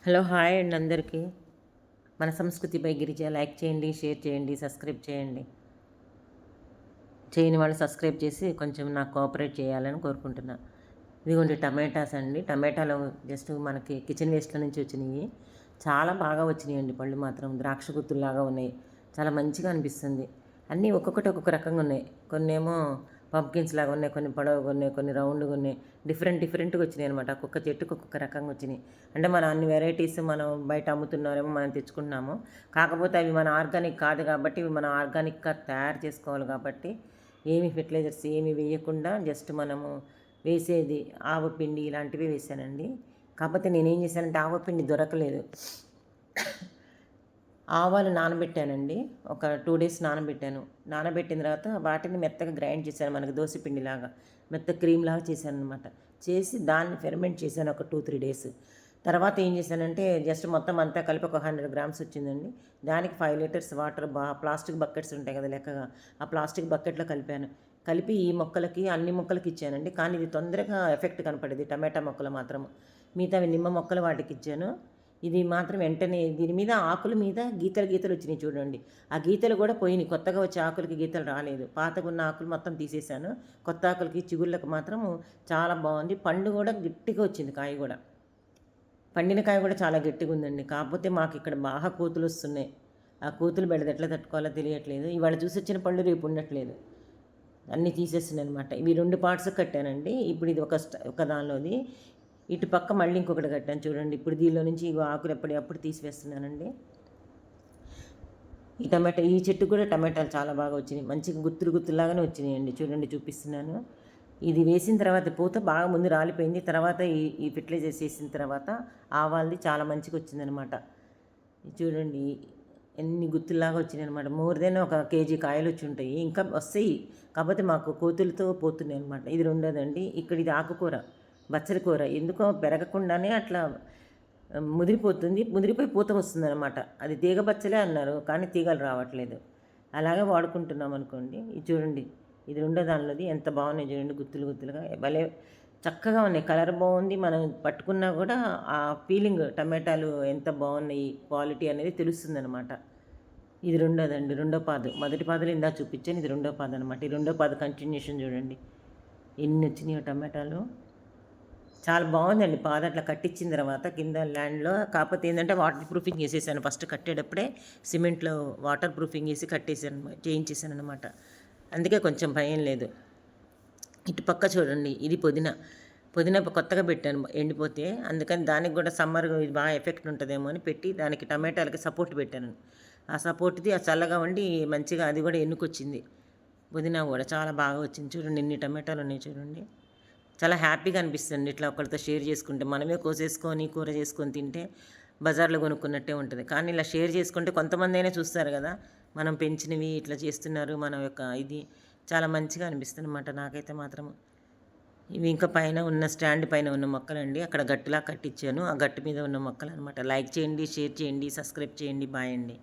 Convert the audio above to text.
Hello hi అండి అందరికీ. మన సంస్కృతి బై గిరిజ లైక్ చేయండి, షేర్ చేయండి, సబ్స్క్రైబ్ చేయండి. చేయని వాళ్ళు సబ్స్క్రైబ్ చేసి కొంచెం నాకు కోఆపరేట్ చేయాలని కోరుకుంటున్నా. ఇదిగోండి టమాటాస్ అండి. టమాటాలు జస్ట్ మనకి కిచెన్ వేస్ట్లో నుంచి వచ్చినాయి. చాలా బాగా వచ్చినాయండి పళ్ళు మాత్రం ద్రాక్ష గుత్తుల్లాగా ఉన్నాయి. చాలా మంచిగా అనిపిస్తుంది. అన్నీ ఒక్కొక్కటి ఒక్కొక్క రకంగా ఉన్నాయి. కొన్నేమో పంప్కిన్స్ లాగా ఉన్నాయి, కొన్ని పొడవుగా ఉన్నాయి, కొన్ని రౌండ్గా ఉన్నాయి. డిఫరెంట్గా వచ్చినాయి అనమాట. ఒక్కొక్క చెట్టుకు ఒక్కొక్క రకంగా వచ్చినాయి. అంటే మన అన్ని వెరైటీస్ మనం బయట అమ్ముతున్నారేమో మనం తెచ్చుకుంటున్నాము. కాకపోతే అవి మన ఆర్గానిక్ కాదు కాబట్టి ఇవి మనం ఆర్గానిక్గా తయారు చేసుకోవాలి కాబట్టి ఏమి ఫెర్టిలైజర్స్ ఏమి వేయకుండా జస్ట్ మనము వేసేది ఆవపిండి ఇలాంటివి వేసానండి. కాకపోతే నేనేం చేశానంటే ఆవపిండి దొరకలేదు. ఆవాలు నానబెట్టానండి. ఒక 2 డేస్ నానబెట్టాను. నానబెట్టిన తర్వాత వాటిని మెత్తగా గ్రైండ్ చేశాను. మనకు దోసపిండిలాగా మెత్త క్రీమ్లాగా చేశానమాట. చేసి దాన్ని ఫెర్మెంట్ చేశాను ఒక 2-3 డేస్. తర్వాత ఏం చేశానంటే జస్ట్ మొత్తం అంతా కలిపి ఒక 100 గ్రామ్స్ వచ్చిందండి. దానికి 5 లీటర్స్ వాటర్ ప్లాస్టిక్ బకెట్స్ ఉంటాయి కదా లెక్కగా, ఆ ప్లాస్టిక్ బకెట్లో కలిపాను. కలిపి ఈ మొక్కలకి అన్ని మొక్కలకి ఇచ్చానండి. కానీ ఇది తొందరగా ఎఫెక్ట్ కనపడేది టమాటా మొక్కలు మాత్రం. మిగతావి నిమ్మ మొక్కలు వాటికి ఇచ్చాను. ఇది మాత్రం వెంటనే దీని మీద ఆకుల మీద గీతలు వచ్చినాయి చూడండి. ఆ గీతలు కూడా పోయినాయి. కొత్తగా వచ్చే ఆకులకి గీతలు రాలేదు. పాతగున్న ఆకులు మొత్తం తీసేశాను. కొత్త ఆకులకి చిగుళ్ళకి మాత్రం చాలా బాగుంది. పండు కూడా గట్టిగా వచ్చింది. కాయ కూడా పండిన కాయ కూడా చాలా గట్టిగా ఉందండి. కాకపోతే మాకు ఇక్కడ బాగా కోతులు వస్తున్నాయి. ఆ కోతులు బెడద ఎట్లా తట్టుకోవాలో తెలియట్లేదు. ఇవాళ చూసి వచ్చిన పళ్ళు రేపు ఉండట్లేదు. అన్నీ తీసేస్తున్నాయి అనమాట. ఇవి 2 పార్ట్స్ కట్టానండి. ఇప్పుడు ఇది ఒక దానిలోది. ఇటు పక్క మళ్ళీ ఇంకొకటి కట్టాను చూడండి. ఇప్పుడు దీనిలో నుంచి ఇవి ఆకులు ఎప్పటికప్పుడు తీసివేస్తున్నానండి. ఈ చెట్టు కూడా టమాటాలు చాలా బాగా వచ్చినాయి. మంచిగా గుత్తులాగానే వచ్చినాయండి. చూడండి చూపిస్తున్నాను. ఇది వేసిన తర్వాత పూత బాగా ముందు రాలిపోయింది. తర్వాత ఈ ఫెర్టిలైజర్స్ వేసిన తర్వాత ఆవాలది చాలా మంచిగా వచ్చిందనమాట. చూడండి ఎన్ని గుత్తుల్లాగా వచ్చినాయి అనమాట. మోర్ దెన్ 1 కేజీ కాయలు వచ్చి ఉంటాయి. ఇంకా వస్తాయి. కాకపోతే మాకు కోతులతో పోతున్నాయి అనమాట. ఇది రెండోదండి. ఇక్కడ ఇది ఆకుకూర, బచ్చలి కూర. ఎందుకో పెరగకుండానే అట్లా ముదిరిపోయి పూత వస్తుంది అనమాట. అది తీగ బచ్చలే అన్నారు, కానీ తీగలు రావట్లేదు. అలాగే వాడుకుంటున్నాం అనుకోండి. ఇది చూడండి, ఇది రెండో దానిలోది ఎంత బాగున్నాయి చూడండి. గుత్తులుగా భలే చక్కగా ఉన్నాయి. కలర్ బాగుంది. మనం పట్టుకున్నా కూడా ఆ ఫీలింగ్ టమాటాలు ఎంత బాగున్నాయి క్వాలిటీ అనేది తెలుస్తుంది అనమాట. ఇది రెండోదండి, రెండో పాదు. మొదటి పాదులు ఇందా చూపించాను. ఇది రెండో పాదు అనమాట. ఈ రెండో పాదు కంటిన్యూషన్ చూడండి ఎన్ని వచ్చినాయో టమాటాలు. చాలా బాగుందండి. పాదు అట్లా కట్టించిన తర్వాత కింద ల్యాండ్లో. కాకపోతే ఏంటంటే వాటర్ ప్రూఫింగ్ వేసేసాను ఫస్ట్ కట్టేటప్పుడే. సిమెంట్లో వాటర్ ప్రూఫింగ్ వేసి చేయించేసాను అనమాట. అందుకే కొంచెం భయం లేదు. ఇటు పక్క చూడండి, ఇది పుదీనా కొత్తగా పెట్టాను ఎండిపోతే. అందుకని దానికి కూడా సమ్మర్ ఇది బాగా ఎఫెక్ట్ ఉంటుందేమో అని పెట్టి దానికి టమాటాలకి సపోర్ట్ పెట్టాను. ఆ సపోర్ట్ది ఆ చల్లగా ఉండి మంచిగా అది కూడా ఎన్నుకొచ్చింది. పుదీనా కూడా చాలా బాగా వచ్చింది. చూడండి ఎన్ని టమాటాలు ఉన్నాయి చూడండి. చాలా హ్యాపీగా అనిపిస్తుంది ఇట్లా ఒకరితో షేర్ చేసుకుంటే. మనమే కోసేసుకొని కూర చేసుకొని తింటే బజార్లో కొనుక్కున్నట్టే ఉంటుంది. కానీ ఇలా షేర్ చేసుకుంటే కొంతమంది అయినా చూస్తారు కదా, మనం పెంచినవి ఇట్లా చేస్తున్నారు మన యొక్క ఇది. చాలా మంచిగా అనిపిస్తుంది అన్నమాట నాకైతే మాత్రం. ఇవి ఇంకా పైన ఉన్న స్టాండ్ పైన ఉన్న మొక్కలండి. అక్కడ గట్టులా కట్టించాను. ఆ గట్టు మీద ఉన్న మొక్కలు అనమాట. లైక్ చేయండి, షేర్ చేయండి, సబ్స్క్రైబ్ చేయండి. బాయ్ అండి.